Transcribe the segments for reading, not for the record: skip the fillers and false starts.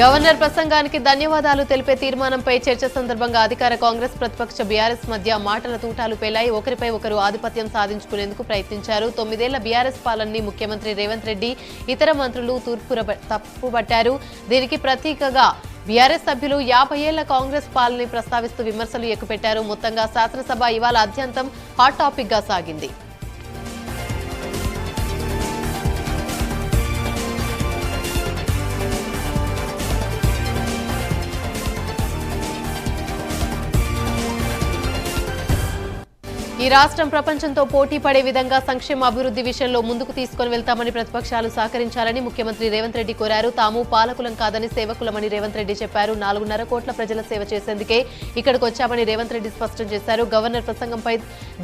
Governor ప్రసంగానికి ధన్యవాదాలు తెలిపే తీర్మానంపై చర్చ సందర్భంగా అధికార కాంగ్రెస్ ప్రతిపక్ష బీఆర్ఎస్ మధ్య మాటల తూటాలు పేలాయి. ఒకరిపై ఒకరు ఆధిపత్యం సాధించుకునేందుకు ప్రయత్నించారు. 9 ఏళ్ల బీఆర్ఎస్ పాలనని ముఖ్యమంత్రి రేవంత్ రెడ్డి ఇతర మంత్రులు తప్పుపట్టారు. దీనికి ప్రతీకగా బీఆర్ఎస్ సభ్యులు 50 ఏళ్ల కాంగ్రెస్ పాలనని ప్రస్తావిస్తూ విమర్శలు ఎక్కుపెట్టారు. మొత్తంగా శాసనసభ ఇవాళ అత్యంతం హాట్ టాపిక్ గా సాగింది. ఈ రాష్ట్రం ప్రపంచంతో పోటీ పడే విధంగా సంక్షేమ అభివృద్ధి విషయంలో ముందుకు తీసుకుని వెళ్తామని ప్రతిపక్షాలు సహకరించాలని ముఖ్యమంత్రి రేవంత్ రెడ్డి కోరారు. తాము పాలకులం కాదని సేవకులమని రేవంత్ రెడ్డి చెప్పారు. 4.5 కోట్ల ప్రజల సేవ చేసేందుకే ఇక్కడికి వచ్చామని రేవంత్ రెడ్డి స్పష్టం చేశారు. గవర్నర్ ప్రసంగంపై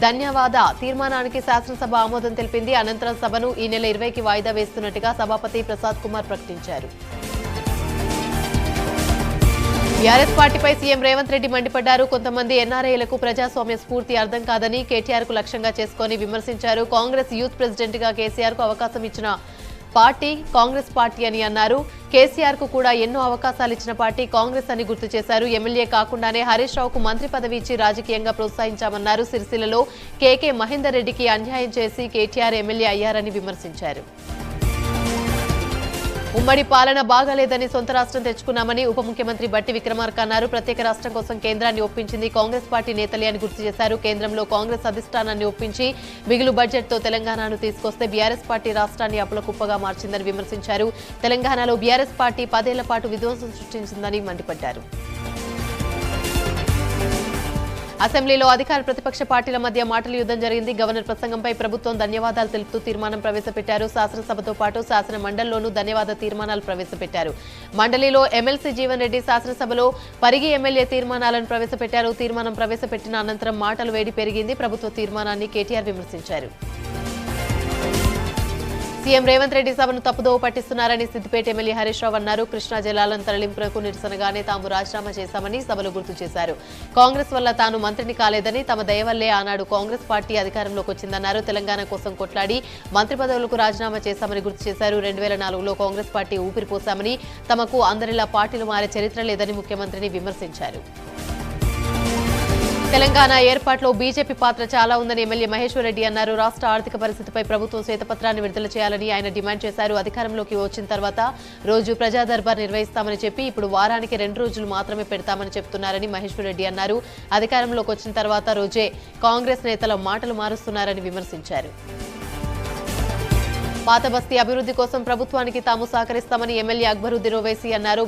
ధన్యవాద తీర్మానానికి శాసనసభ ఆమోదం తెలిపింది. అనంతరం సభను ఈ నెల 20కి వాయిదా వేస్తున్నట్టుగా సభాపతి ప్రసాద్ కుమార్ ప్రకటించారు. బీఆర్ఎస్ పార్టీపై సీఎం రేవంత్ రెడ్డి మండిపడ్డారు. కొంతమంది ఎన్ఆర్ఐలకు ప్రజాస్వామ్య స్ఫూర్తి అర్థం కాదని కేటీఆర్ కు లక్ష్యంగా చేసుకుని విమర్శించారు. కాంగ్రెస్ యూత్ ప్రెసిడెంట్ గా కేసీఆర్ కు అవకాశం ఇచ్చిన పార్టీ కాంగ్రెస్ పార్టీ అని అన్నారు. కేసీఆర్ కు కూడా ఎన్నో అవకాశాలు ఇచ్చిన పార్టీ కాంగ్రెస్ అని గుర్తు చేశారు. ఎమ్మెల్యే కాకుండానే హరీష్ రావుకు మంత్రి పదవి ఇచ్చి రాజకీయంగా ప్రోత్సహించామన్నారు. సిరిసిల్లలో కేకే మహేందర్ రెడ్డికి అన్యాయం చేసి కేటీఆర్ ఎమ్మెల్యే అయ్యారని విమర్శించారు. ఉమ్మడి పాలన బాగాలేదని సొంత రాష్ట్రం తెచ్చుకున్నామని ఉప ముఖ్యమంత్రి బట్టి విక్రమార్క అన్నారు. ప్రత్యేక రాష్ట్రం కోసం కేంద్రాన్ని ఒప్పించింది కాంగ్రెస్ పార్టీ నేతలే అని గుర్తు చేశారు. కేంద్రంలో కాంగ్రెస్ అధిష్టానాన్ని ఒప్పించి మిగులు బడ్జెట్ తో తెలంగాణను తీసుకొస్తే బీఆర్ఎస్ పార్టీ రాష్ట్రాన్ని అప్పుల కుప్పగా మార్చిందని విమర్శించారు. తెలంగాణలో బీఆర్ఎస్ పార్టీ 10 ఏళ్ల పాటు విధ్వంసం సృష్టించిందని మండిపడ్డారు. అసెంబ్లీలో అధికార ప్రతిపక్ష పార్టీల మధ్య మాటల యుద్ధం జరిగింది. గవర్నర్ ప్రసంగంపై ప్రభుత్వం ధన్యవాదాలు తెలుపుతూ తీర్మానం ప్రవేశపెట్టారు. శాసనసభతో పాటు శాసన మండలిలోనూ ధన్యవాద తీర్మానాలు ప్రవేశపెట్టారు. మండలిలో ఎమ్మెల్సీ జీవన్ రెడ్డి, శాసనసభలో పరిగి ఎమ్మెల్యే తీర్మానాలను ప్రవేశపెట్టారు. తీర్మానం ప్రవేశపెట్టిన అనంతరం మాటలు వేడి పెరిగింది. ప్రభుత్వ తీర్మానాన్ని కేటీఆర్ విమర్శించారు. సీఎం రేవంత్ రెడ్డి సభను తప్పుదోవ పట్టిస్తున్నారని సిద్దిపేట ఎమ్మెల్యే హరీష్ రావు అన్నారు. కృష్ణా జలాలను తరలింపునకు నిరసనగానే తాము రాజీనామా చేశామని సభలో గుర్తు చేశారు. కాంగ్రెస్ వల్ల తాను మంత్రిని కాలేదని, తమ దయ వల్లే ఆనాడు కాంగ్రెస్ పార్టీ అధికారంలోకి వచ్చిందన్నారు. తెలంగాణ కోసం కొట్లాడి మంత్రి పదవులకు రాజీనామా చేశామని గుర్తు చేశారు. 2004లో కాంగ్రెస్ పార్టీ ఊపిరిపోశామని, తమకు అందరిలా పార్టీలు మారే చరిత్ర లేదని ముఖ్యమంత్రిని విమర్శించారు. తెలంగాణ ఏర్పాటులో బీజేపీ పాత్ర చాలా ఉందని ఎమ్మెల్యే మహేశ్వర్ రెడ్డి అన్నారు. రాష్ట్ర ఆర్థిక పరిస్థితిపై ప్రభుత్వం శ్వేతపత్రాన్ని విడుదల చేయాలని ఆయన డిమాండ్ చేశారు. అధికారంలోకి వచ్చిన తర్వాత రోజు ప్రజా దర్బార్ నిర్వహిస్తామని చెప్పి ఇప్పుడు వారానికి 2 రోజులు మాత్రమే పెడతామని చెప్తున్నారని మహేశ్వర్ రెడ్డి అన్నారు. అధికారంలోకి వచ్చిన తర్వాత రోజే కాంగ్రెస్ నేతల మాటలు మారుస్తున్నారని విమర్శించారు. పాత బస్తీ అభివృద్ధి కోసం ప్రభుత్వానికి తాము సహకరిస్తామని ఎమ్మెల్యే అక్బరుద్దీన్ ఓవైసీ అన్నారు.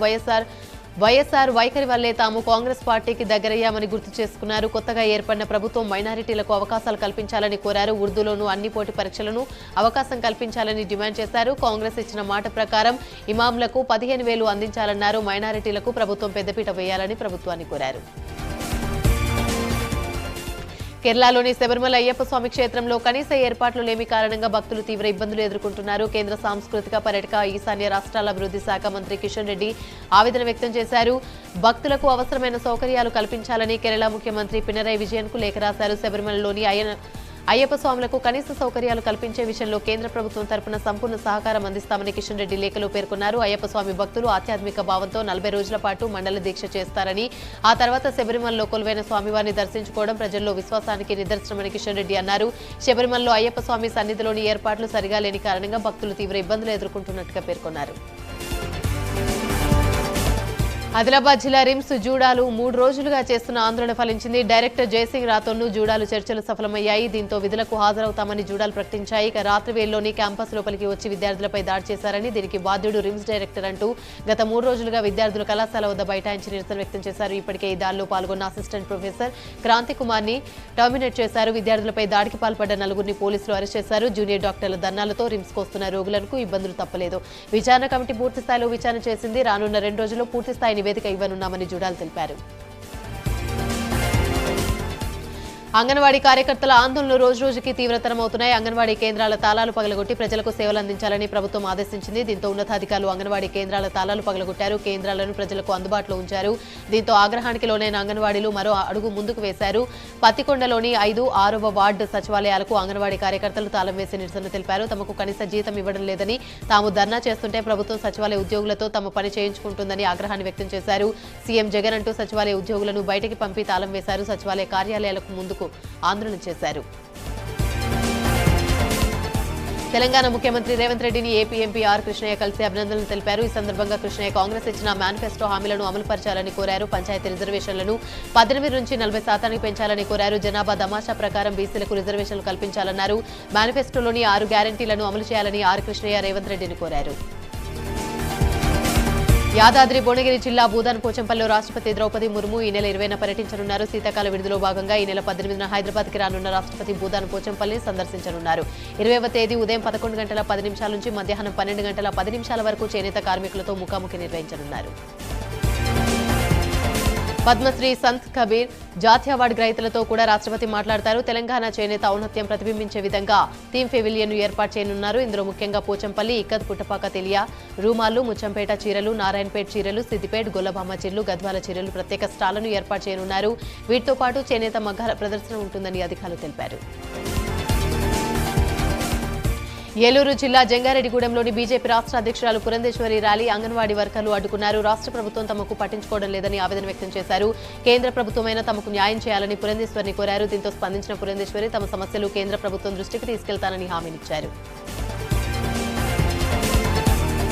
వైఎస్ఆర్ వైఖరి వల్లే తాము కాంగ్రెస్ పార్టీకి దగ్గరయ్యామని గుర్తు చేసుకున్నారు. కొత్తగా ఏర్పడిన ప్రభుత్వం మైనారిటీలకు అవకాశాలు కల్పించాలని కోరారు. ఉర్దూలోనూ అన్ని పోటీ పరీక్షలను అవకాశం కల్పించాలని డిమాండ్ చేశారు. కాంగ్రెస్ ఇచ్చిన మాట ప్రకారం ఇమాంలకు 15,000 అందించాలన్నారు. మైనారిటీలకు ప్రభుత్వం పెద్దపీట వేయాలని ప్రభుత్వాన్ని కోరారు. కేరళలోని శబరిమల అయ్యప్ప స్వామి క్షేత్రంలో కనీస ఏర్పాట్లు లేమి కారణంగా భక్తులు తీవ్ర ఇబ్బందులు ఎదుర్కొంటున్నారు. కేంద్ర సాంస్కృతిక పర్యాటక ఈశాన్య రాష్ట్రాల అభివృద్ధి శాఖ మంత్రి కిషన్ రెడ్డి ఆవేదన వ్యక్తం చేశారు. భక్తులకు అవసరమైన సౌకర్యాలు కల్పించాలని కేరళ ముఖ్యమంత్రి పినరయి విజయన్ కు లేఖ రాశారు. శబరిమలలోని అయ్యప్ప స్వాములకు కనీస సౌకర్యాలు కల్పించే విషయంలో కేంద్ర ప్రభుత్వం తరపున సంపూర్ణ సహకారం అందిస్తామని కిషన్ రెడ్డి లేఖలో పేర్కొన్నారు. అయ్యప్ప స్వామి భక్తులు ఆధ్యాత్మిక భావంతో 40 రోజుల పాటు మండల దీక్ష చేస్తారని, ఆ తర్వాత శబరిమలలో కొలువైన స్వామివారిని దర్శించుకోవడం ప్రజల్లో విశ్వాసానికి నిదర్శనమని కిషన్ రెడ్డి అన్నారు. శబరిమలలో అయ్యప్ప స్వామి సన్నిధిలోని ఏర్పాట్లు సరిగా లేని కారణంగా భక్తులు తీవ్ర ఇబ్బందులు ఎదుర్కొంటున్నట్టుగా పేర్కొన్నారు. ఆదిలాబాద్ జిల్లా రిమ్స్ జూడాలు 3 రోజులుగా చేస్తున్న ఆందోళన ఫలించింది. డైరెక్టర్ జయసింగ్ రాథోడ్ను జూడాలు చర్చలు సఫలమయ్యాయి. దీంతో విధులకు హాజరవుతామని జూడాలు ప్రకటించాయి. ఇక రాత్రి వేళలోని క్యాంపస్ లోపలికి వచ్చి విద్యార్థులపై దాడి చేశారని, దీనికి బాధ్యుడు రిమ్స్ డైరెక్టర్ అంటూ గత 3 రోజులుగా విద్యార్థులు కళాశాల వద్ద బైఠాయించి నిరసన వ్యక్తం చేశారు. ఇప్పటికే ఈ దాడిలో పాల్గొన్న అసిస్టెంట్ ప్రొఫెసర్ క్రాంతి కుమార్ ని టర్మినేట్ చేశారు. విద్యార్థులపై దాడికి పాల్పడ్డ 4గురిని పోలీసులు అరెస్ట్ చేశారు. జూనియర్ డాక్టర్ల ధర్నాలతో రిమ్స్ కు వస్తున్న రోగులకు ఇబ్బందులు తప్పలేదు. విచారణ కమిటీ పూర్తి స్థాయిలో విచారణ చేసింది. రానున్న 2 రోజుల్లో పూర్తి స్థాయి నివేదిక ఇవ్వనున్నామని జూడాలు తెలిపారు. అంగన్వాడీ కార్యకర్తల ఆందోళనలు రోజురోజుకి తీవ్రతరమవుతున్నాయి. అంగన్వాడీ కేంద్రాల తాళాలు పగలగొట్టి ప్రజలకు సేవలు అందించాలని ప్రభుత్వం ఆదేశించింది. దీంతో ఉన్నతాధికారులు అంగన్వాడీ కేంద్రాల తాళాలు పగలగొట్టారు. కేంద్రాలను ప్రజలకు అందుబాటులో ఉంచారు. దీంతో ఆగ్రహానికి లోనైన అంగన్వాడీలు మరో అడుగు ముందుకు వేశారు. పత్తికొండలోని 5, 6వ వార్డు సచివాలయాలకు అంగన్వాడీ కార్యకర్తలు తాళం వేసి నిరసన తెలిపారు. తమకు కనీస జీతం ఇవ్వడం లేదని, తాము ధర్నా చేస్తుంటే ప్రభుత్వం సచివాలయ ఉద్యోగులతో తమ పని చేయించుకుంటుందని ఆగ్రహాన్ని వ్యక్తం చేశారు. సీఎం జగన్ అంటూ సచివాలయ ఉద్యోగులను బయటికి పంపి తాళం వేశారు. సచివాలయ కార్యాలయాలకు ముందుకు ఆందోళన చేశారు. తెలంగాణ ముఖ్యమంత్రి రేవంత్ రెడ్డిని ఏపీ ఎంపీ ఆర్ కృష్ణయ్య కలిసి అభినందనలు తెలిపారు. ఈ సందర్భంగా కృష్ణయ్య కాంగ్రెస్ ఇచ్చిన మేనిఫెస్టో హామీలను అమలుపరచాలని కోరారు. పంచాయతీ రిజర్వేషన్లను 18 నుంచి 40% పెంచాలని కోరారు. జనాభా దమాషా ప్రకారం బీసీలకు రిజర్వేషన్లు కల్పించాలన్నారు. మేనిఫెస్టోలోని 6 గ్యారంటీలను అమలు చేయాలని ఆర్ కృష్ణయ్య రేవంత్ రెడ్డిని కోరారు. యాదాద్రి భువనగిరి జిల్లా భూదాన్ పోచంపల్లిలో రాష్ట్రపతి ద్రౌపది ముర్ము ఈ నెల 20న పర్యటించనున్నారు. శీతాకాల విడుదలలో భాగంగా ఈ నెల 18న హైదరాబాద్కి రానున్న రాష్ట్రపతి భూదాన్ పోచంపల్లిని సందర్శించనున్నారు. 20వ తేదీ ఉదయం 11 గంటల 10 నిమిషాల నుంచి మధ్యాహ్నం 12 గంటల 10 నిమిషాల వరకు చేనేత కార్మికులతో ముఖాముఖి నిర్వహించనున్నారు. పద్మశ్రీ సంత్ కబీర్ జాతీయ అవార్డు గ్రహీతలతో కూడా రాష్ట్రపతి మాట్లాడతారు. తెలంగాణ చేనేత ఔన్నత్యం ప్రతిబింబించే విధంగా థీమ్ పెవిలియన్ ఏర్పాటు చేయనున్నారు. ఇందులో ముఖ్యంగా పోచంపల్లి, ఇక్కత్, పుట్టపాక తెలియ, రూమాలు, ముచ్చంపేట చీరలు, నారాయణపేట చీరలు, సిద్దిపేట, గొల్లభామ చీరలు, గద్వాల చీరలు ప్రత్యేక స్టాళ్లను ఏర్పాటు చేయనున్నారు. వీటితో పాటు చేనేత మగ్గాల ప్రదర్శన ఉంటుందని అధికారులు తెలిపారు. ఏలూరు జిల్లా జంగారెడ్డిగూడెంలోని బీజేపీ రాష్ట్ర అధ్యక్షురాలు పురంధేశ్వరి ర్యాలీ అంగన్వాడీ వర్కర్లు అడ్డుకున్నారు. రాష్ట్ర ప్రభుత్వం తమకు పట్టించుకోవడం లేదని ఆవేదన వ్యక్తం చేశారు. కేంద్ర ప్రభుత్వమైనా తమకు న్యాయం చేయాలని పురంధేశ్వరిని కోరారు. దీంతో స్పందించిన పురంధేశ్వరి తమ సమస్యలు కేంద్ర ప్రభుత్వం దృష్టికి తీసుకెళ్తానని హామీనిచ్చారు.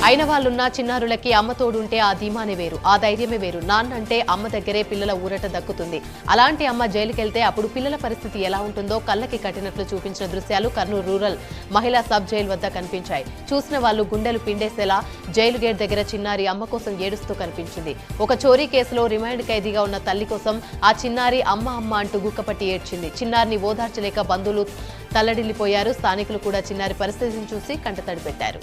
అయిన వాళ్ళున్న చిన్నారులకి అమ్మ తోడుంటే ఆ ధీమానే వేరు, ఆ ధైర్యమే వేరు. నాన్నంటే అమ్మ దగ్గరే పిల్లల ఊరట దక్కుతుంది. అలాంటి అమ్మ జైలుకెళ్తే అప్పుడు పిల్లల పరిస్థితి ఎలా ఉంటుందో కళ్ళకి కట్టినట్లు చూపించిన దృశ్యాలు కర్నూలు రూరల్ మహిళా సబ్ జైలు వద్ద కనిపించాయి. చూసిన వాళ్ళు గుండెలు పిండేసేలా జైలు గేట్ దగ్గర చిన్నారి అమ్మ కోసం ఏడుస్తూ కనిపించింది. ఒక చోరీ కేసులో రిమాండ్ ఖైదీగా ఉన్న తల్లి కోసం ఆ చిన్నారి అమ్మ అమ్మ అంటూ గుక్కపట్టి ఏడ్చింది. చిన్నారిని ఓదార్చలేక బంధువులు తల్లడిల్లిపోయారు. స్థానికులు కూడా చిన్నారి పరిస్థితిని చూసి కంటతడి పెట్టారు.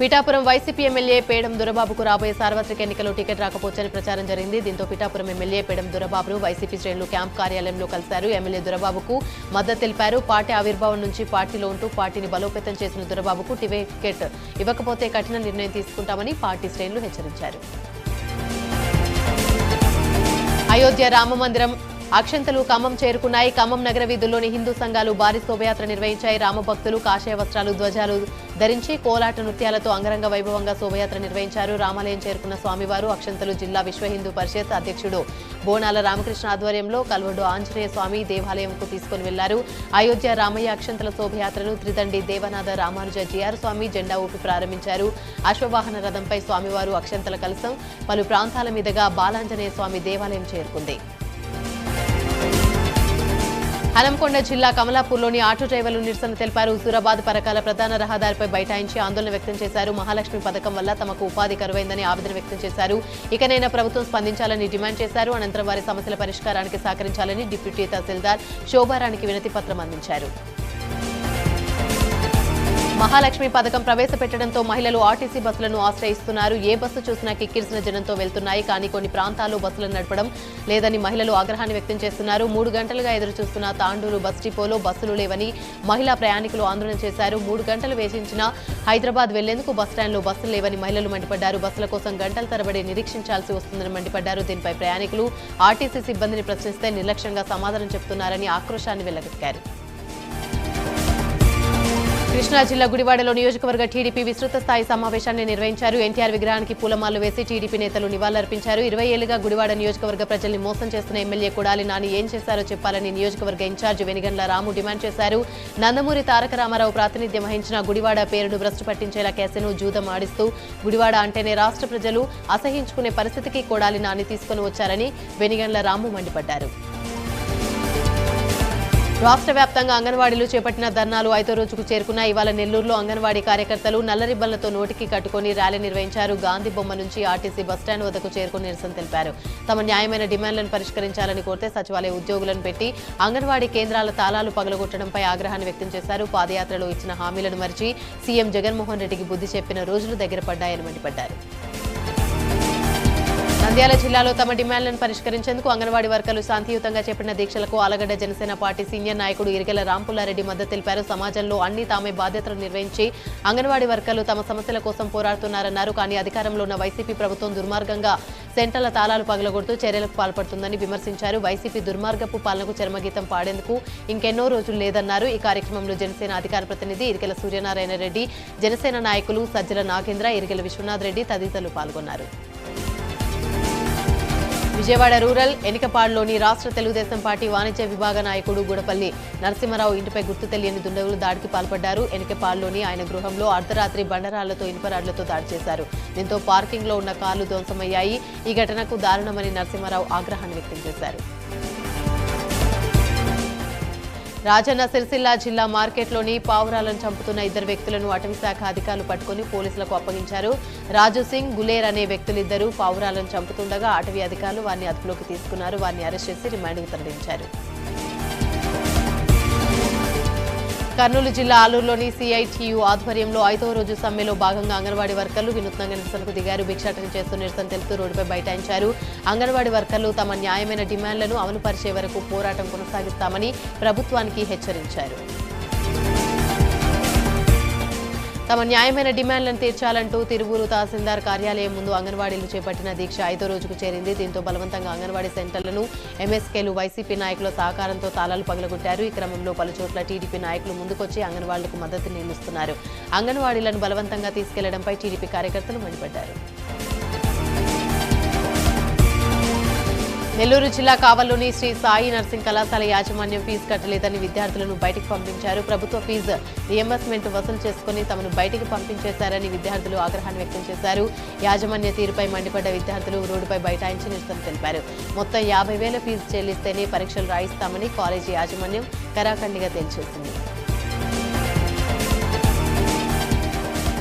పిఠాపురం వైసీపీ ఎమ్మెల్యే పేడం దొరబాబుకు రాబోయే సార్వత్రిక ఎన్నికల్లో టికెట్ రాకపోవచ్చని ప్రచారం జరిగింది. దీంతో పిఠాపురం ఎమ్మెల్యే పేడం దొరబాబును వైసీపీ శ్రేణులు క్యాంప్ కార్యాలయంలో కలిశారు. ఎమ్మెల్యే దొరబాబుకు మద్దతు తెలిపారు. పార్టీ ఆవిర్భావం నుంచి పార్టీలో ఉంటూ పార్టీని బలోపేతం చేసిన దొరబాబుకు టికెట్ ఇవ్వకపోతే కఠిన నిర్ణయం తీసుకుంటామని పార్టీ శ్రేణులు హెచ్చరించారు. అయోధ్య రామమందిరం అక్షంతలు ఖమ్మం చేరుకున్నాయి. ఖమ్మం నగర వీధుల్లోని హిందూ సంఘాలు భారీ శోభయాత్ర నిర్వహించాయి. రామభక్తులు కాషాయ వస్త్రాలు, ధ్వజాలు ధరించి కోలాట నృత్యాలతో అంగరంగ వైభవంగా శోభయాత్ర నిర్వహించారు. రామాలయం చేరుకున్న స్వామివారు అక్షంతలు జిల్లా విశ్వ హిందూ పరిషత్ అధ్యక్షుడు బోనాల రామకృష్ణ ఆధ్వర్యంలో కల్వడు ఆంజనేయ స్వామి దేవాలయంకు తీసుకుని వెళ్లారు. అయోధ్య రామయ్య అక్షంతల శోభయాత్రను త్రిదండి దేవనాథ రామానుజ జిఆర్ స్వామి జెండా ఊపి ప్రారంభించారు. అశ్వవాహన రథంపై స్వామివారు అక్షంతల కలశం పలు ప్రాంతాల మీదుగా బాలాంజనేయ స్వామి దేవాలయం చేరుకుంది. హనంకొండ జిల్లా కమలాపూర్లోని ఆటో డ్రైవర్లు నిరసన తెలిపారు. హుజూరాబాద్ పరకాల ప్రధాన రహదారిపై బైఠాయించి ఆందోళన వ్యక్తం చేశారు. మహాలక్ష్మి పథకం వల్ల తమకు ఉపాధి కరువైందని ఆవేదన వ్యక్తం చేశారు. ఇకనైనా ప్రభుత్వం స్పందించాలని డిమాండ్ చేశారు. అనంతరం వారి సమస్యల పరిష్కారానికి సహకరించాలని డిప్యూటీ తహసీల్దార్ శోభారానికి వినతి పత్రం అందించారు. మహాలక్ష్మి పథకం ప్రవేశపెట్టడంతో మహిళలు ఆర్టీసీ బస్సులను ఆశ్రయిస్తున్నారు. ఏ బస్సు చూసినా కిక్కిరిసిన జనంతో వెళ్తున్నాయి. కానీ కొన్ని ప్రాంతాల్లో బస్సులను నడపడం లేదని మహిళలు ఆగ్రహాన్ని వ్యక్తం చేస్తున్నారు. 3 గంటలుగా ఎదురు చూస్తున్న తాండూరు బస్ డిపోలో బస్సులు లేవని మహిళా ప్రయాణికులు ఆందోళన చేశారు. 3 గంటలు వేచించిన హైదరాబాద్ వెళ్లేందుకు బస్టాండ్లో బస్సులు లేవని మహిళలు మండిపడ్డారు. బస్సుల కోసం గంటల తరబడి నిరీక్షించాల్సి వస్తుందని మండిపడ్డారు. దీనిపై ప్రయాణికులు ఆర్టీసీ సిబ్బందిని ప్రశ్నిస్తే నిర్లక్ష్యంగా సమాధానం చెబుతున్నారని ఆక్రోశాన్ని వెళ్లగక్కారు. కృష్ణా జిల్లా గుడివాడలో నియోజకవర్గ టీడీపీ విస్తృత స్థాయి సమావేశాన్ని నిర్వహించారు. ఎన్టీఆర్ విగ్రహానికి పూలమాలలు వేసి టీడీపీ నేతలు నివాళులర్పించారు. 20 ఏళ్లుగా గుడివాడ నియోజకవర్గ ప్రజల్ని మోసం చేస్తున్న ఎమ్మెల్యే కొడాలి నాని ఏం చేశారో చెప్పాలని నియోజకవర్గ ఇన్ఛార్జ్ వెనిగండ్ల రాము డిమాండ్ చేశారు. నందమూరి తారక రామారావు ప్రాతినిధ్యం వహించిన గుడివాడ పేరును భ్రష్టు పట్టించేలా కేసును జూదం ఆడిస్తూ గుడివాడ అంటేనే రాష్ట్ర ప్రజలు అసహించుకునే పరిస్థితికి కొడాలి నాని తీసుకుని వచ్చారని వెనిగండ్ల రాము మండిపడ్డారు. రాష్ట్ర వ్యాప్తంగా అంగన్వాడీలు చేపట్టిన ధర్నాలు 5వ రోజుకు చేరుకున్న ఇవాళ నెల్లూరులో అంగన్వాడీ కార్యకర్తలు నల్ల రిబ్బన్లతో నోటికి కట్టుకుని ర్యాలీ నిర్వహించారు. గాంధీ బొమ్మ నుంచి ఆర్టీసీ బస్టాండ్ వద్దకు చేరుకుని నిరసన తెలిపారు. తమ న్యాయమైన డిమాండ్లను పరిష్కరించాలని కోరితే సచివాలయ ఉద్యోగులను పెట్టి అంగన్వాడీ కేంద్రాల తాళాలు పగలగొట్టడంపై ఆగ్రహాన్ని వ్యక్తం చేశారు. పాదయాత్రలో ఇచ్చిన హామీలను మరిచి సీఎం జగన్మోహన్ రెడ్డికి బుద్ధి చెప్పిన రోజులు దగ్గర పడ్డాయని మండిపడ్డారు. నంద్యాల జిల్లాలో తమ డిమాండ్లను పరిష్కరించేందుకు అంగన్వాడీ వర్కర్లు శాంతియుతంగా చేపట్టిన దీక్షలకు ఆలగడ్డ జనసేన పార్టీ సీనియర్ నాయకుడు ఇరిగెల రాంపుల్లారెడ్డి మద్దతు తెలిపారు. సమాజంలో అన్ని తామే బాధ్యతలు నిర్వహించి అంగన్వాడీ వర్కర్లు తమ సమస్యల కోసం పోరాడుతున్నారన్నారు. కానీ అధికారంలో ఉన్న వైసీపీ ప్రభుత్వం దుర్మార్గంగా సెంటర్ల తాళాలు పగలగొడుతూ చర్యలకు పాల్పడుతుందని విమర్శించారు. వైసీపీ దుర్మార్గపు పాలనకు చరమగీతం పాడేందుకు ఇంకెన్నో రోజులు లేదన్నారు. ఈ కార్యక్రమంలో జనసేన అధికార ప్రతినిధి ఇరిగెల సూర్యనారాయణ రెడ్డి, జనసేన నాయకులు సజ్జల నాగేంద్ర, ఇరిగెల విశ్వనాథ్ రెడ్డి తదితరులు పాల్గొన్నారు. విజయవాడ రూరల్ ఎనికపాడులోని రాష్ట్ర తెలుగుదేశం పార్టీ వాణిజ్య విభాగ నాయకుడు గుడపల్లి నరసింహారావు ఇంటిపై గుర్తు తెలియని దుండగులు దాడికి పాల్పడ్డారు. ఎనికపాడులోని ఆయన గృహంలో అర్ధరాత్రి బండరాళ్లతో ఇనుపరాడ్లతో దాడి చేశారు. దీంతో పార్కింగ్ లో ఉన్న కార్లు ధ్వంసమయ్యాయి. ఈ ఘటనకు దారుణమని నరసింహారావు ఆగ్రహాన్ని వ్యక్తం చేశారు. రాజన్న సిరిసిల్ల జిల్లా మార్కెట్లోని పావురాలను చంపుతున్న ఇద్దరు వ్యక్తులను అటవీశాఖ అధికారులు పట్టుకుని పోలీసులకు అప్పగించారు. రాజు సింగ్, గులేర్ అనే వ్యక్తులిద్దరూ పావురాలను చంపుతుండగా అటవీ అధికారులు వారిని అదుపులోకి తీసుకున్నారు. వారిని అరెస్ట్ చేసి రిమాండ్కు తరలించారు. కర్నూలు జిల్లా ఆలూరులోని సిఐటియు ఆధ్వర్యంలో 5వ రోజు సమ్మెలో భాగంగా అంగన్వాడీ వర్కర్లు వినూత్నంగా నిరసనకు దిగారు. భిక్షాటన చేస్తూ నిరసన తెలుపుతూ రోడ్డుపై బైఠాయించారు. అంగన్వాడీ వర్కర్లు తమ న్యాయమైన డిమాండ్లను అమలుపరిచే వరకు పోరాటం కొనసాగిస్తామని ప్రభుత్వానికి హెచ్చరించారు. తమ న్యాయమైన డిమాండ్లను తీర్చాలంటూ తిరువూరు తహసీల్దార్ కార్యాలయం ముందు అంగన్వాడీలు చేపట్టిన దీక్ష 5వ రోజుకు చేరింది. దీంతో బలవంతంగా అంగన్వాడీ సెంటర్లను ఎంఎస్కేలు వైసీపీ నాయకుల సహకారంతో తాళాలు పగలగొట్టారు. ఈ క్రమంలో పలుచోట్ల టీడీపీ నాయకులు ముందుకొచ్చి అంగన్వాడీలకు మద్దతు నిలుస్తున్నారు. అంగన్వాడీలను బలవంతంగా తీసుకెళ్లడంపై టీడీపీ కార్యకర్తలు మండిపడ్డారు. నెల్లూరు జిల్లా కావల్లోని శ్రీ సాయి నర్సింగ్ కళాశాల యాజమాన్యం ఫీజు కట్టలేదని విద్యార్థులను బయటికి పంపించారు. ప్రభుత్వ ఫీజు రియంబర్స్మెంట్ వసూలు చేసుకుని తమను బయటికి పంపించేశారని విద్యార్థులు ఆగ్రహాన్ని వ్యక్తం చేశారు. యాజమాన్య తీరుపై మండిపడ్డ విద్యార్థులు రోడ్డుపై బైఠాయించి నిరసన తెలిపారు. మొత్తం 50,000 ఫీజు చెల్లిస్తేనే పరీక్షలు రాయిస్తామని కాలేజీ యాజమాన్యం కరాఖండిగా తేల్చేసింది.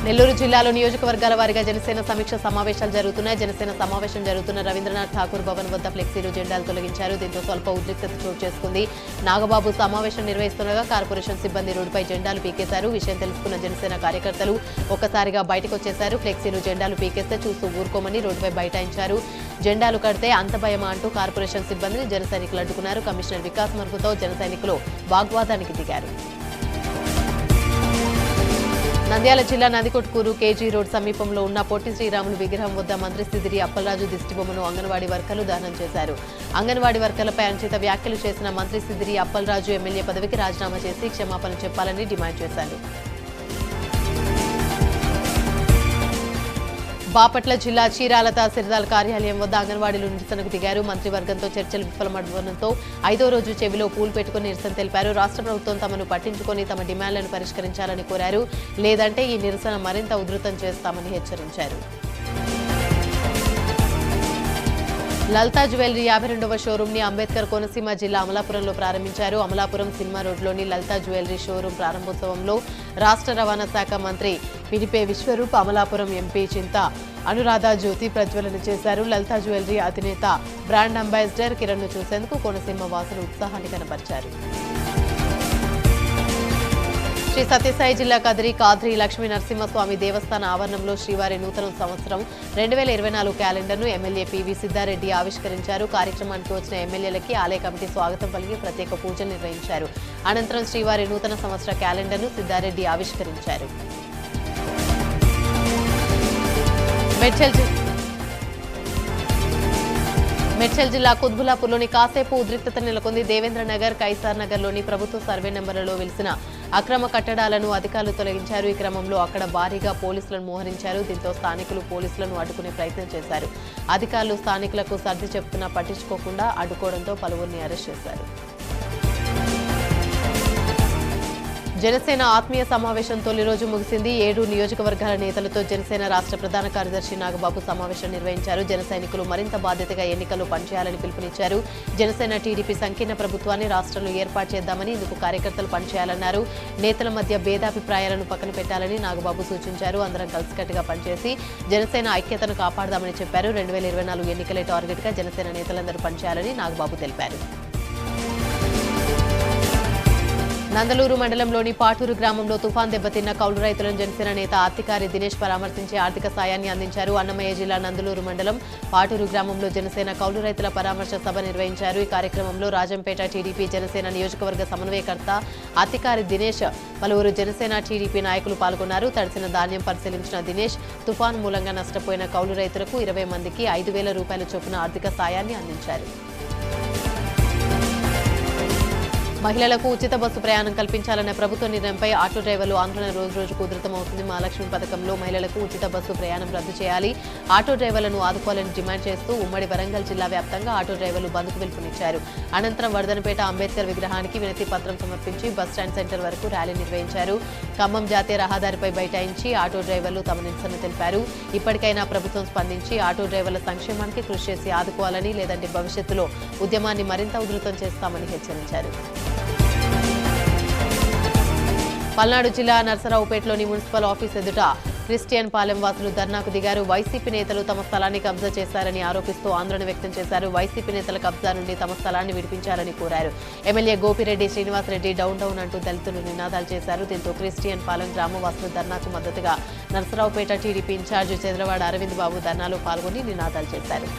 నెల్లూరు జిల్లాలో నియోజకవర్గాల వారీగా జనసేన సమీక్ష సమావేశాలు జరుగుతున్నాయి. జనసేన సమావేశం జరుగుతున్న రవీంద్రనాథ్ ఠాకూర్ భవన్ వద్ద ఫ్లెక్సీలు, జెండాలు తొలగించారు. దీంతో స్వల్ప ఉద్రిక్తత చోటు చేసుకుంది. నాగబాబు సమావేశం నిర్వహిస్తుండగా కార్పొరేషన్ సిబ్బంది రోడ్డుపై జెండాలు పీకేశారు. విషయం తెలుసుకున్న జనసేన కార్యకర్తలు ఒక్కసారిగా బయటకు వచ్చేశారు. ఫ్లెక్సీలు, జెండాలు పీకేస్తే చూస్తూ ఊరుకోమని రోడ్డుపై బైఠాయించారు. జెండాలు కడితే అంత భయమా అంటూ కార్పొరేషన్ సిబ్బందిని జన సైనికులు అడ్డుకున్నారు. కమిషనర్ వికాస్ మర్పుతో జన సైనికులు వాగ్వాదానికి దిగారు. నంద్యాల జిల్లా నందికొట్కూరు కేజీ రోడ్ సమీపంలో ఉన్న పొట్టి శ్రీరాములు విగ్రహం వద్ద మంత్రి సిదిరి అప్పలరాజు దిష్టిబొమ్మను అంగన్వాడీ వర్కర్లు దహనం చేశారు. అంగన్వాడీ వర్కర్లపై అనుచిత వ్యాఖ్యలు చేసిన మంత్రి సిదిరి అప్పలరాజు ఎమ్మెల్యే పదవికి రాజీనామా చేసి క్షమాపణ చెప్పాలని డిమాండ్ చేశారు. బాపట్ల జిల్లా చీరాల తహసీల్దార్ కార్యాలయం వద్ద అంగన్వాడీలు నిరసనకు దిగారు. మంత్రివర్గంతో చర్చలు విఫలమవ్వడంతో 5వ రోజు చెవిలో పూలు పెట్టుకుని నిరసన తెలిపారు. రాష్ట్ర ప్రభుత్వం తమను పట్టించుకొని తమ డిమాండ్లను పరిష్కరించాలని కోరారు. లేదంటే ఈ నిరసన మరింత ఉధృతం చేస్తామని హెచ్చరించారు. లలితా జ్యువెలరీ 52వ షోరూమ్ ని అంబేద్కర్ కోనసీమ జిల్లా అమలాపురంలో ప్రారంభించారు. అమలాపురం సినిమా రోడ్లోని లలితా జ్యువెలరీ షోరూమ్ ప్రారంభోత్సవంలో రాష్ట్ర రవాణా శాఖ మంత్రి పినిపే విశ్వరూప్, అమలాపురం ఎంపీ చింతా అనురాధ జ్యోతి ప్రజ్వలన చేశారు. లలితా జ్యువెలరీ అధినేత బ్రాండ్ అంబాసిడర్ కిరణ్ ను చూసేందుకు కోనసీమ వాసులు ఉత్సాహాన్ని కనబరిచారు. శ్రీ సత్యసాయి జిల్లా కదిరి కాద్రి లక్ష్మీ నరసింహస్వామి దేవస్థాన ఆవరణంలో శ్రీవారి నూతన సంవత్సరం 2024 క్యాలెండర్ను ఎమ్మెల్యే పివి సిద్ధారెడ్డి ఆవిష్కరించారు. కార్యక్రమానికి వచ్చిన ఎమ్మెల్యేలకి ఆలయ కమిటీ స్వాగతం పలికి ప్రత్యేక పూజలు నిర్వహించారు. అనంతరం శ్రీవారి నూతన సంవత్సర క్యాలెండర్ను సిద్ధారెడ్డి ఆవిష్కరించారు. మేడ్చల్ జిల్లా కుత్బులాపూర్లోని కాసేపు ఉద్రిక్తత నెలకొంది. దేవేంద్ర నగర్, కైసార్ నగర్లోని ప్రభుత్వ సర్వే నెంబర్లలో వెలిసిన అక్రమ కట్టడాలను అధికారులు తొలగించారు. ఈ క్రమంలో అక్కడ భారీగా పోలీసులను మోహరించారు. దీంతో స్థానికులు పోలీసులను అడ్డుకునే ప్రయత్నం చేశారు. అధికారులు స్థానికులకు సర్ది చెప్తున్నా పట్టించుకోకుండా అడ్డుకోవడంతో పలువురిని అరెస్ట్ చేశారు. జనసేన ఆత్మీయ సమావేశం తొలి రోజు ముగిసింది. 7 నియోజకవర్గాల నేతలతో జనసేన రాష్ట్ర ప్రధాన కార్యదర్శి నాగబాబు సమావేశం నిర్వహించారు. జన సైనికులు మరింత బాధ్యతగా ఎన్నికల్లో పనిచేయాలని పిలుపునిచ్చారు. జనసేన టీడీపీ సంకీర్ణ ప్రభుత్వాన్ని రాష్ట్రంలో ఏర్పాటు చేద్దామని, ఇందుకు కార్యకర్తలు పనిచేయాలన్నారు. నేతల మధ్య భేదాభిప్రాయాలను పక్కన పెట్టాలని నాగబాబు సూచించారు. అందరం కలిసికట్టుగా పనిచేసి జనసేన ఐక్యతను కాపాడదామని చెప్పారు. 2024 ఎన్నికలే టార్గెట్గా జనసేన నేతలందరూ పనిచేయాలని నాగబాబు తెలిపారు. నందలూరు మండలంలోని పాటూరు గ్రామంలో తుఫాన్ దెబ్బతిన్న కౌలు రైతులను జనసేన నేత అత్తికారి దినేష్ పరామర్శించి ఆర్థిక సాయాన్ని అందించారు. అన్నమయ్య జిల్లా నందలూరు మండలం పాటూరు గ్రామంలో జనసేన కౌలు రైతుల పరామర్శ సభ నిర్వహించారు. ఈ కార్యక్రమంలో రాజంపేట టీడీపీ జనసేన నియోజకవర్గ సమన్వయకర్త అత్తికారి దినేష్, పలువురు జనసేన టీడీపీ నాయకులు పాల్గొన్నారు. తడిసిన ధాన్యం పరిశీలించిన దినేష్ తుఫాన్ మూలంగా నష్టపోయిన కౌలు రైతులకు 20 మందికి 5,000 రూపాయల చొప్పున ఆర్థిక సాయాన్ని అందించారు. మహిళలకు ఉచిత బస్సు ప్రయాణం కల్పించాలన్న ప్రభుత్వ నిర్ణయంపై ఆటో డ్రైవర్లు ఆందోళన రోజురోజుకు ఉధృతమవుతుంది. మహాలక్ష్మి పథకంలో మహిళలకు ఉచిత బస్సు ప్రయాణం రద్దు చేయాలి, ఆటో డ్రైవర్లను ఆదుకోవాలని డిమాండ్ చేస్తూ ఉమ్మడి వరంగల్ జిల్లా వ్యాప్తంగా ఆటో డ్రైవర్లు బంద్కు పిలుపునిచ్చారు. అనంతరం వర్ధనపేట అంబేద్కర్ విగ్రహానికి వినతి పత్రం సమర్పించి బస్టాండ్ సెంటర్ వరకు ర్యాలీ నిర్వహించారు. ఖమ్మం జాతీయ రహదారిపై బైఠాయించి ఆటో డ్రైవర్లు తమ నిరసన తెలిపారు. ఇప్పటికైనా ప్రభుత్వం స్పందించి ఆటో డ్రైవర్ల సంక్షేమానికి కృషి చేసి ఆదుకోవాలని, లేదంటే భవిష్యత్తులో ఉద్యమాన్ని మరింత ఉధృతం చేస్తామని హెచ్చరించారు. పల్నాడు జిల్లా నర్సరావుపేటలోని మున్సిపల్ ఆఫీస్ ఎదుట క్రిస్టియన్ పాలెం వాసులు ధర్నాకు దిగారు. వైసీపీ నేతలు తమ స్థలాన్ని కబ్జా చేశారని ఆరోపిస్తూ ఆందోళన వ్యక్తం చేశారు. వైసీపీ నేతల కబ్జా నుండి తమ స్థలాన్ని విడిపించాలని కోరారు. MLA Gopireddy Srinivasareddy down down అంటూ దళితులు నినాదాలు చేశారు. దీంతో క్రిస్టియన్ పాలెం గ్రామవాసులు ధర్నాకు మద్దతుగా నర్సరావుపేట టీడీపీ ఇన్ఛార్జి చంద్రవాడ అరవింద్ బాబు ధర్నాలో పాల్గొని నినాదాలు చేశారు.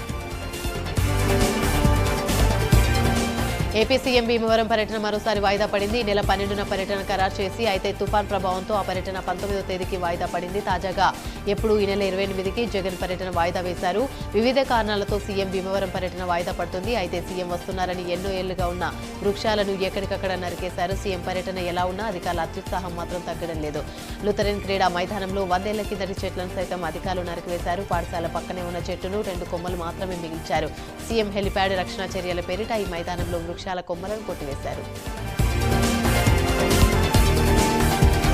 ఏపీ సీఎం భీమవరం పర్యటన మరోసారి వాయిదా పడింది. ఈ నెల 12న పర్యటన ఖరారు చేసి, అయితే తుఫాన్ ప్రభావంతో ఆ పర్యటన 19వ తేదీకి వాయిదా పడింది. తాజాగా ఎప్పుడు ఈ నెల 28కి జగన్ పర్యటన వాయిదా వేశారు. వివిధ కారణాలతో సీఎం భీమవరం పర్యటన వాయిదా పడుతుంది. అయితే సీఎం వస్తున్నారని ఎన్నో ఏళ్లుగా ఉన్న వృక్షాలను ఎక్కడికక్కడ నరికేశారు. సీఎం పర్యటన ఎలా ఉన్నా అధికారుల అత్యుత్సాహం మాత్రం తగ్గడం లేదు. లూథరన్ క్రీడా మైదానంలో 100 ఏళ్ల కిందటి చెట్లను సైతం అధికారులు నరికివేశారు. పాఠశాల పక్కనే ఉన్న చెట్టును 2 కొమ్మలు మాత్రమే మిగిల్చారు. సీఎం హెలిప్యాడ్ రక్షణ చర్యల పేరిట ఈ మైదానంలో వృక్షాల కొమ్మలను కొట్టివేశారు.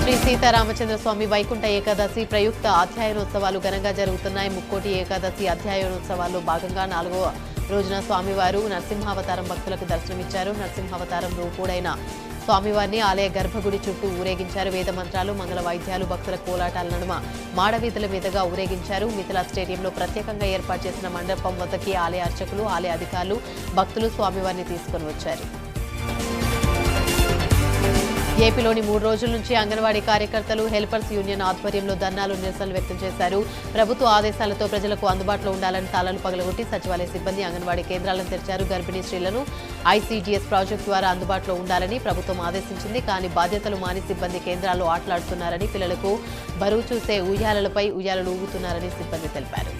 శ్రీ సీతారామచంద్రస్వామి వైకుంఠ ఏకాదశి ప్రయుక్త అధ్యయనోత్సవాలు ఘనంగా జరుగుతున్నాయి. ముక్కోటి ఏకాదశి అధ్యయనోత్సవాల్లో భాగంగా 4వ రోజున స్వామివారు నరసింహావతారం భక్తులకు దర్శనమిచ్చారు. నరసింహావతారం రూపుడైన స్వామివారిని ఆలయ గర్భగుడి చుట్టూ ఊరేగించారు. వేద మంత్రాలు, మంగళ వాయిద్యాలు, భక్తుల కోలాటాల నడుమ మాడవీధుల మీదుగా ఊరేగించారు. మిథిలా స్టేడియంలో ప్రత్యేకంగా ఏర్పాటు చేసిన మండపం వద్దకి ఆలయ అర్చకులు, ఆలయ అధికారులు, భక్తులు స్వామివారిని తీసుకుని వచ్చారు. ఏపీలోని 3 రోజుల నుంచి అంగన్వాడీ కార్యకర్తలు హెల్పర్స్ యూనియన్ ఆధ్వర్యంలో ధర్నాలు, నిరసనలు వ్యక్తం చేశారు. ప్రభుత్వ ఆదేశాలతో ప్రజలకు అందుబాటులో ఉండాలని తాళాలు పగలగొట్టి సచివాలయ సిబ్బంది అంగన్వాడీ కేంద్రాలను తెరిచారు. గర్భిణీ స్త్రీలను ఐసీడీఎస్ ప్రాజెక్టు ద్వారా అందుబాటులో ఉండాలని ప్రభుత్వం ఆదేశించింది. కానీ బాధ్యతలు మాని సిబ్బంది కేంద్రాల్లో ఆటలాడుతున్నారని, పిల్లలకు బరువు చూసే ఉయ్యాలలపై ఉయ్యాలలు ఊగుతున్నారని సిబ్బంది తెలిపారు.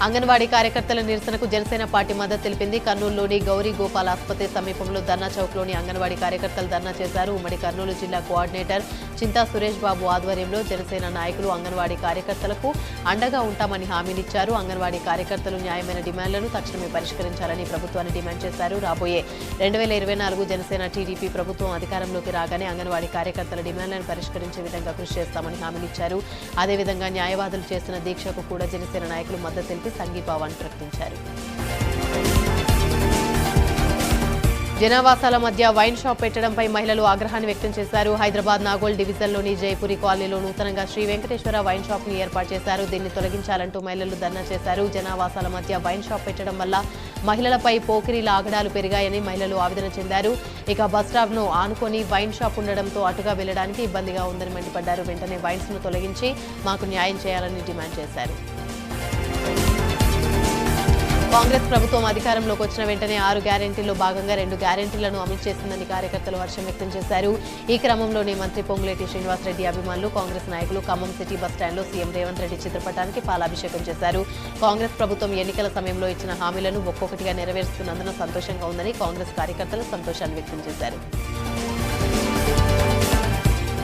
అంగన్వాడీ కార్యకర్తల నిరసనకు జనసేన పార్టీ మద్దతు తెలిపింది. కర్నూలులోని గౌరీ గోపాల్ ఆసుపత్రి సమీపంలో ధర్నా చౌక్లోని అంగన్వాడీ కార్యకర్తలు ధర్నా చేశారు. ఉమ్మడి కర్నూలు జిల్లా కోఆర్డినేటర్ చింతా సురేష్ బాబు ఆధ్వర్యంలో జనసేన నాయకులు అంగన్వాడీ కార్యకర్తలకు అండగా ఉంటామని హామీనిచ్చారు. అంగన్వాడీ కార్యకర్తలు న్యాయమైన డిమాండ్లను తక్షణమే పరిష్కరించాలని ప్రభుత్వాన్ని డిమాండ్ చేశారు. రాబోయే 2024 జనసేన టీడీపీ ప్రభుత్వం అధికారంలోకి రాగానే అంగన్వాడీ కార్యకర్తల డిమాండ్లను పరిష్కరించే విధంగా కృషి చేస్తామని హామీనిచ్చారు. అదేవిధంగా న్యాయవాదులు చేస్తున్న దీక్షకు కూడా జనసేన నాయకులు మద్దతు తెలిపి సంఘీభావాన్ని ప్రకటించారు. జనావాసాల మధ్య వైన్ షాప్ పెట్టడంపై మహిళలు ఆగ్రహాన్ని వ్యక్తం చేశారు. హైదరాబాద్ నాగోల్ డివిజన్లోని జైపురి కాలనీలో నూతనంగా శ్రీ వెంకటేశ్వర వైన్ షాప్ ని ఏర్పాటు చేశారు. దీన్ని తొలగించాలంటూ మహిళలు ధర్నా చేశారు. జనావాసాల మధ్య వైన్ షాప్ పెట్టడం వల్ల మహిళలపై పోకిరీల ఆగడాలు పెరిగాయని మహిళలు ఆవేదన చెందారు. ఇక బస్టాప్ ను ఆనుకొని వైన్ షాప్ ఉండడంతో అటుగా వెళ్లడానికి ఇబ్బందిగా ఉందని మండిపడ్డారు. వెంటనే వైన్స్ ను తొలగించి మాకు న్యాయం చేయాలని డిమాండ్ చేశారు. కాంగ్రెస్ ప్రభుత్వం అధికారంలోకి వచ్చిన వెంటనే 6 గ్యారెంటీల్లో భాగంగా 2 గ్యారెంటీలను అమలు చేసిందని కార్యకర్తలు హర్షం వ్యక్తం చేశారు. ఈ క్రమంలోనే మంత్రి పొంగులేటి శ్రీనివాసరెడ్డి అభిమానులు, కాంగ్రెస్ నాయకులు ఖమ్మం సిటీ బస్టాండ్లో సీఎం రేవంత్ రెడ్డి చిత్రపటానికి పాలాభిషేకం చేశారు. కాంగ్రెస్ ప్రభుత్వం ఎన్నికల సమయంలో ఇచ్చిన హామీలను ఒక్కొక్కటిగా నెరవేరుస్తున్నందున సంతోషంగా ఉందని కాంగ్రెస్ కార్యకర్తలు సంతోషాన్ని వ్యక్తం చేశారు.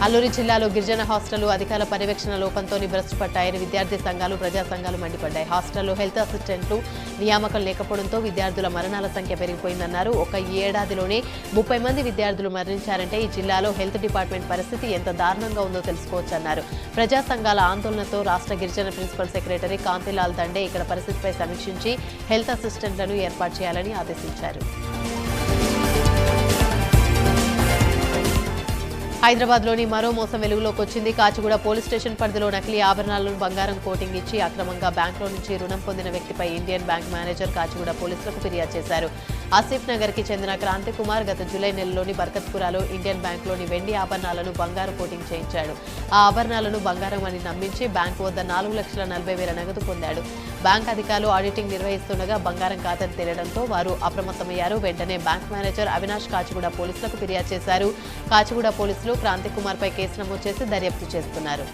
అల్లూరి జిల్లాలో గిరిజన హాస్టళ్లు అధికారుల పర్యవేక్షణ లోపంతో భ్రష్టు పట్టాయని విద్యార్థి సంఘాలు, ప్రజా సంఘాలు మండిపడ్డాయి. హాస్టల్లో హెల్త్ అసిస్టెంట్లు నియామకం లేకపోవడంతో విద్యార్థుల మరణాల సంఖ్య పెరిగిపోయిందన్నారు. ఒక ఏడాదిలోనే 30 మంది విద్యార్థులు మరణించారంటే ఈ జిల్లాలో హెల్త్ డిపార్ట్మెంట్ పరిస్థితి ఎంత దారుణంగా ఉందో తెలుసుకోవచ్చన్నారు. ప్రజా సంఘాల ఆందోళనతో రాష్ట్ర గిరిజన ప్రిన్సిపల్ సెక్రటరీ కాంతిలాల్ దండే ఇక్కడ పరిస్థితిపై సమీక్షించి హెల్త్ అసిస్టెంట్లను ఏర్పాటు చేయాలని ఆదేశించారు. హైదరాబాద్లోని మరో మోసం వెలుగులోకి వచ్చింది. కాచిగూడ పోలీస్ స్టేషన్ పరిధిలో నకిలీ ఆభరణాలను బంగారం కోటింగ్ ఇచ్చి అక్రమంగా బ్యాంకులో నుంచి రుణం పొందిన వ్యక్తిపై ఇండియన్ బ్యాంక్ మేనేజర్ కాచిగూడ పోలీసులకు ఫిర్యాదు చేశారు. ఆసిఫ్ నగర్ కి చెందిన క్రాంతి కుమార్ గత జూలై నెలలోని బర్కత్పురాలో ఇండియన్ బ్యాంకులోని వెండి ఆభరణాలను బంగారు కోటింగ్ చేయించాడు. ఆ ఆభరణాలను బంగారం అని నమ్మించి బ్యాంకు వద్ద 4,40,000 నగదు పొందాడు. బ్యాంక్ అధికారులు ఆడిటింగ్ నిర్వహిస్తుండగా బంగారం కాదని తేలడంతో వారు అప్రమత్తమయ్యారు. వెంటనే బ్యాంక్ మేనేజర్ అవినాష్ కాచిగూడ పోలీసులకు ఫిర్యాదు చేశారు. కాచిగూడ పోలీసులు క్రాంతి కుమార్ పై కేసు నమోదు చేసి దర్యాప్తు చేస్తున్నారు.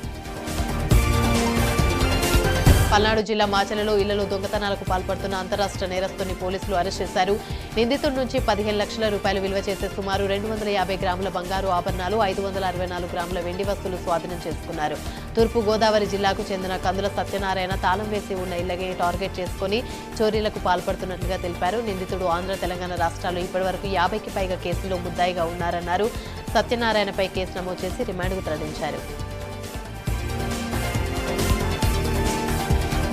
పల్నాడు జిల్లా మాచలలో ఇళ్లలో దొంగతనాలకు పాల్పడుతున్న అంతరాష్ట్ర నేరస్తుని పోలీసులు అరెస్ట్ చేశారు. నిందితుడి నుంచి 15 లక్షల రూపాయలు విలువ చేసే సుమారు 250 గ్రాముల బంగారు ఆభరణాలు, 564 గ్రాముల వెండి వస్తువులు స్వాధీనం చేసుకున్నారు. తూర్పు గోదావరి జిల్లాకు చెందిన కందుల సత్యనారాయణ తాళం వేసి ఉన్న ఇళ్లకి టార్గెట్ చేసుకుని చోరీలకు పాల్పడుతున్నట్లుగా తెలిపారు. నిందితుడు ఆంధ్ర, తెలంగాణ రాష్ట్రాల్లో ఇప్పటివరకు 50కి పైగా కేసుల్లో ముద్దాయిగా ఉన్నారన్నారు. సత్యనారాయణపై కేసు నమోదు చేసి రిమాండ్కు తరలించారు.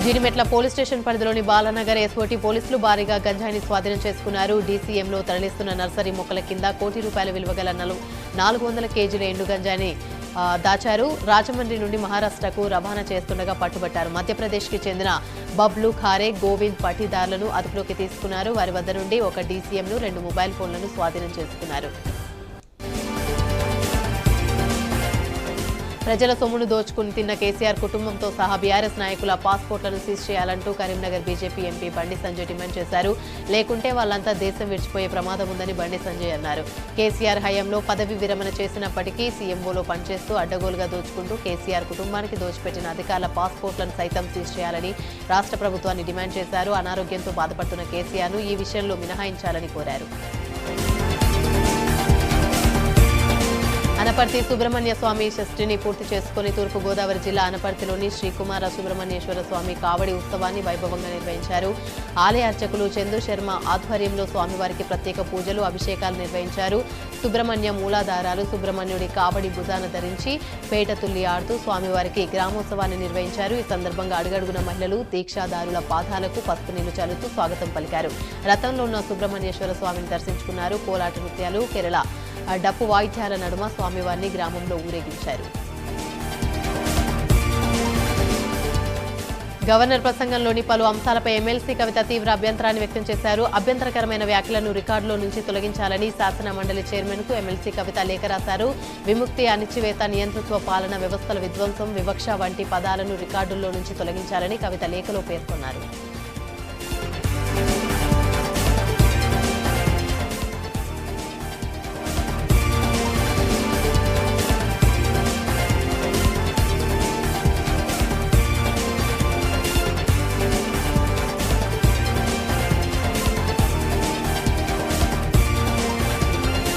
జీడిమెట్ల పోలీస్ స్టేషన్ పరిధిలోని బాలానగర్ ఎస్ఓటీ పోలీసులు భారీగా గంజాయిని స్వాధీనం చేసుకున్నారు. డీసీఎంలో తరలిస్తున్న నర్సరీ మొక్కల కింద ₹1 కోటి విలువ గల 400 కేజీల ఎండు గంజాయిని దాచారు. రాజమండ్రి నుండి మహారాష్ట్రకు రవాణా చేస్తుండగా పట్టుబట్టారు. మధ్యప్రదేశ్కి చెందిన బబ్లు, ఖారే, గోవింద్ పటీదార్లను అదుపులోకి తీసుకున్నారు. వారి వద్ద నుండి ఒక డీసీఎంను, 2 మొబైల్ ఫోన్లను స్వాధీనం చేసుకున్నారు. ప్రజల సొమ్మును దోచుకుని తిన్న కేసీఆర్ కుటుంబంతో సహా బీఆర్ఎస్ నాయకుల పాస్పోర్ట్లను సీజ్ చేయాలంటూ Karimnagar BJP MP Bandi Sanjay demand చేశారు. లేకుంటే వాళ్ళంతా దేశం విడిచిపోయే ప్రమాదం ఉందని బండి సంజయ్ అన్నారు. కేసీఆర్ హయాంలో పదవి విరమణ చేసినప్పటికీ సీఎంఓలో పనిచేస్తూ అడ్డగోలుగా దోచుకుంటూ కేసీఆర్ కుటుంబానికి దోచిపెట్టిన అధికారుల పాస్పోర్ట్లను సైతం సీజ్ చేయాలని రాష్ట్ర ప్రభుత్వాన్ని డిమాండ్ చేశారు. అనారోగ్యంతో బాధపడుతున్న కేసీఆర్ను ఈ విషయంలో మినహాయించాలని కోరారు. అనపర్తి సుబ్రహ్మణ్య స్వామి షష్ఠిని పూర్తి చేసుకుని తూర్పు గోదావరి జిల్లా అనపర్తిలోని శ్రీకుమార సుబ్రహ్మణ్యేశ్వర స్వామి కావడి ఉత్సవాన్ని వైభవంగా నిర్వహించారు. ఆలయ అర్చకులు చందు శర్మ ఆధ్వర్యంలో స్వామివారికి ప్రత్యేక పూజలు, అభిషేకాలు నిర్వహించారు. సుబ్రహ్మణ్య మూలాధారాలు సుబ్రహ్మణ్యుడి కావడి భుజాన ధరించి పేట తుల్లి ఆడుతూ స్వామివారికి గ్రామోత్సవాన్ని నిర్వహించారు. ఈ సందర్భంగా అడుగడుగున మహిళలు దీక్షాదారుల పాదాలకు పసుపు నీళ్లు చల్లుతూ స్వాగతం పలికారు. రథంలో ఉన్న సుబ్రహ్మణ్యేశ్వర స్వామిని దర్శించుకున్నారు. కోలాట నృత్యాలు, కేరళ డప్పు వాయిద్యాల నడుమ స్వామివారిని గ్రామంలో ఊరేగించారు. గవర్నర్ ప్రసంగంలోని పలు అంశాలపై ఎమ్మెల్సీ కవిత తీవ్ర అభ్యంతరాన్ని వ్యక్తం చేశారు. అభ్యంతరకరమైన వ్యాఖ్యలను రికార్డులో నుంచి తొలగించాలని శాసన మండలి చైర్మన్ కు ఎమ్మెల్సీ కవిత లేఖ రాశారు. విముక్తి, అణిచివేత, నియంతృత్వ పాలన వ్యవస్థల విధ్వంసం, వివక్ష వంటి పదాలను రికార్డుల్లో నుంచి తొలగించాలని కవిత లేఖలో పేర్కొన్నారు.